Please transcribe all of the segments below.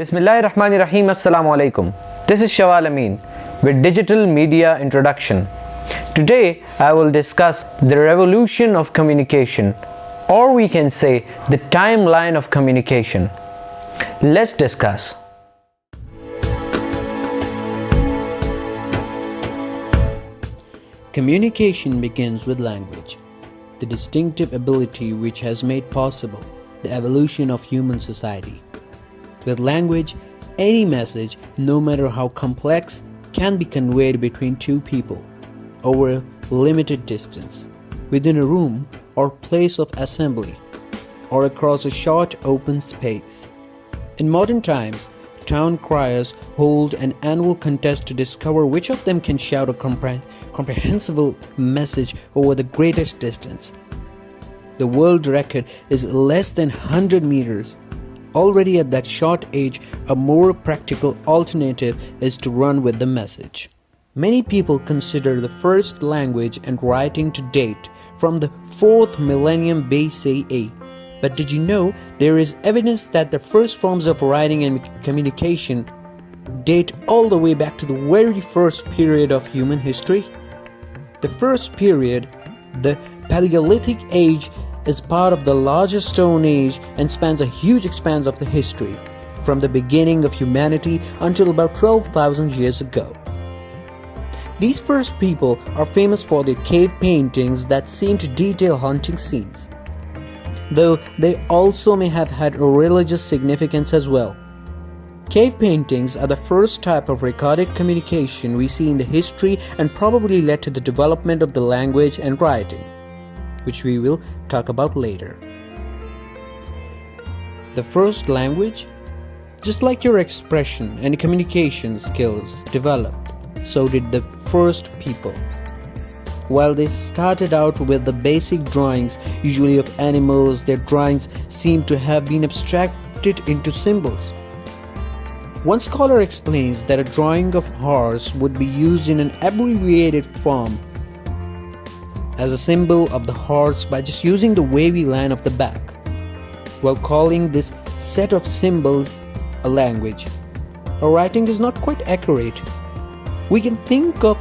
Bismillahirrahmanirrahim. Assalamu alaikum. This is Shawal Amin with Digital Media Introduction. Today I will discuss the revolution of communication, or we can say the timeline of communication. Let's discuss. Communication begins with language, the distinctive ability which has made possible the evolution of human society. With language, any message, no matter how complex, can be conveyed between two people over a limited distance, within a room or place of assembly, or across a short open space. In modern times, town criers hold an annual contest to discover which of them can shout a comprehensible message over the greatest distance. The world record is less than 100 meters. Already at that short age, a more practical alternative is to run with the message. Many people consider the first language and writing to date from the 4th millennium BCE. But did you know there is evidence that the first forms of writing and communication date all the way back to the very first period of human history? The first period, the Paleolithic Age, is part of the largest Stone Age and spans a huge expanse of the history, from the beginning of humanity until about 12,000 years ago. These first people are famous for their cave paintings that seem to detail hunting scenes, though they also may have had a religious significance as well. Cave paintings are the first type of recorded communication we see in the history and probably led to the development of the language and writing, which we will talk about later. The first language, just like your expression and communication skills developed, so did the first people. While they started out with the basic drawings, usually of animals, their drawings seem to have been abstracted into symbols. One scholar explains that a drawing of horse would be used in an abbreviated form as a symbol of the horse by just using the wavy line of the back, while calling this set of symbols a language. Our writing is not quite accurate. We can think of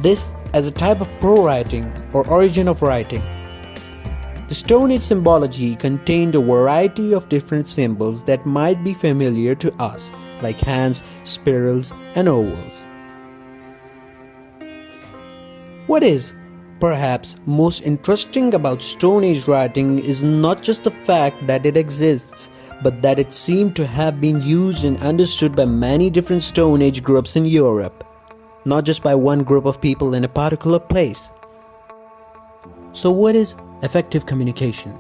this as a type of pro-writing or origin of writing. The Stone Age symbology contained a variety of different symbols that might be familiar to us, like hands, spirals, and ovals. What is perhaps most interesting about Stone Age writing is not just the fact that it exists, but that it seemed to have been used and understood by many different Stone Age groups in Europe, not just by one group of people in a particular place. So what is effective communication?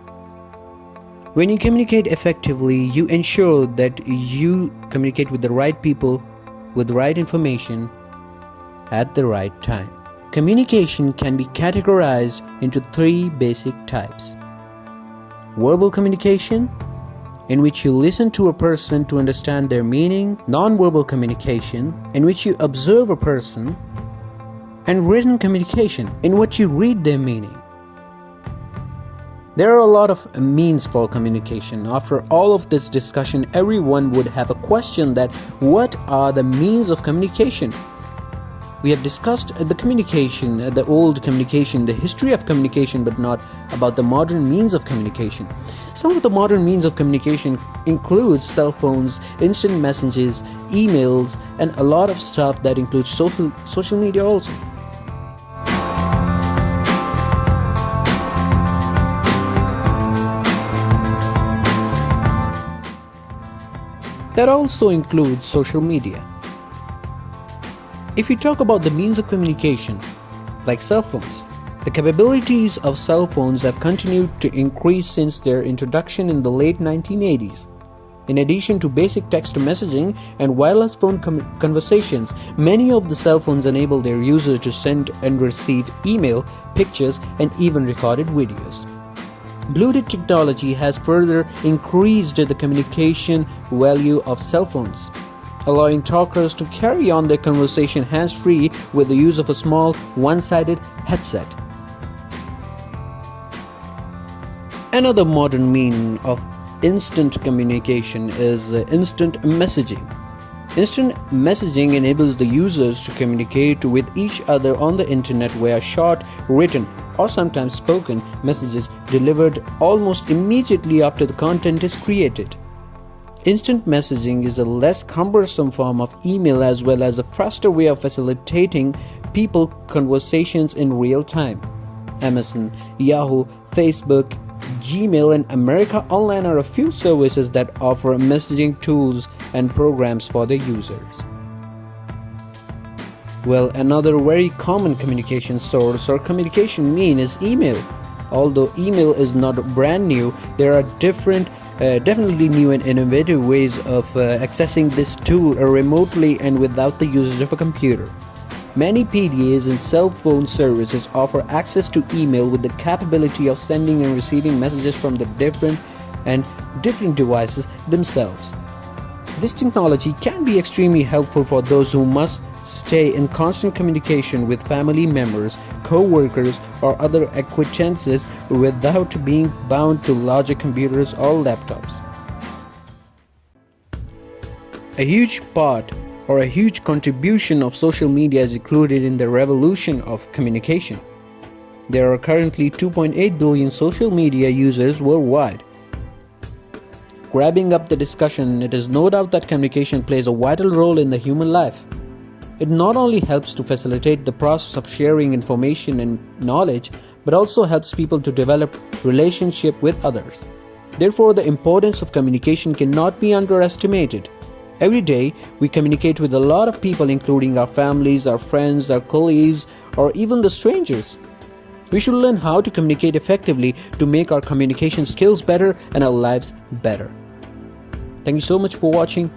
When you communicate effectively, you ensure that you communicate with the right people, with the right information, at the right time. Communication can be categorized into 3 basic types. Verbal communication, in which you listen to a person to understand their meaning. Non-verbal communication, in which you observe a person. And written communication, in which you read their meaning. There are a lot of means for communication. After all of this discussion, everyone would have a question that what are the means of communication? We have discussed the communication, the old communication, the history of communication, but not about the modern means of communication. Some of the modern means of communication include cell phones, instant messages, emails, and a lot of stuff that includes social media also. That also includes social media. If you talk about the means of communication, like cell phones, the capabilities of cell phones have continued to increase since their introduction in the late 1980s. In addition to basic text messaging and wireless phone conversations, many of the cell phones enable their users to send and receive email, pictures, and even recorded videos. Bluetooth technology has further increased the communication value of cell phones, allowing talkers to carry on their conversation hands-free with the use of a small one-sided headset. Another modern means of instant communication is instant messaging. Instant messaging enables the users to communicate with each other on the internet via short, written, or sometimes spoken messages delivered almost immediately after the content is created. Instant messaging is a less cumbersome form of email as well as a faster way of facilitating people conversations in real time. Amazon, Yahoo, Facebook, Gmail, and America Online are a few services that offer messaging tools and programs for their users. Well, another very common communication source or communication mean is email. Although email is not brand new, there are definitely new and innovative ways of accessing this tool remotely and without the usage of a computer. Many PDAs and cell phone services offer access to email with the capability of sending and receiving messages from the different devices themselves. This technology can be extremely helpful for those who must stay in constant communication with family members, co-workers, or other acquaintances without being bound to larger computers or laptops. A huge part or a huge contribution of social media is included in the revolution of communication. There are currently 2.8 billion social media users worldwide. Grabbing up the discussion, it is no doubt that communication plays a vital role in the human life. It not only helps to facilitate the process of sharing information and knowledge, but also helps people to develop relationship with others. Therefore, the importance of communication cannot be underestimated. Every day, we communicate with a lot of people, including our families, our friends, our colleagues, or even the strangers. We should learn how to communicate effectively to make our communication skills better and our lives better. Thank you so much for watching.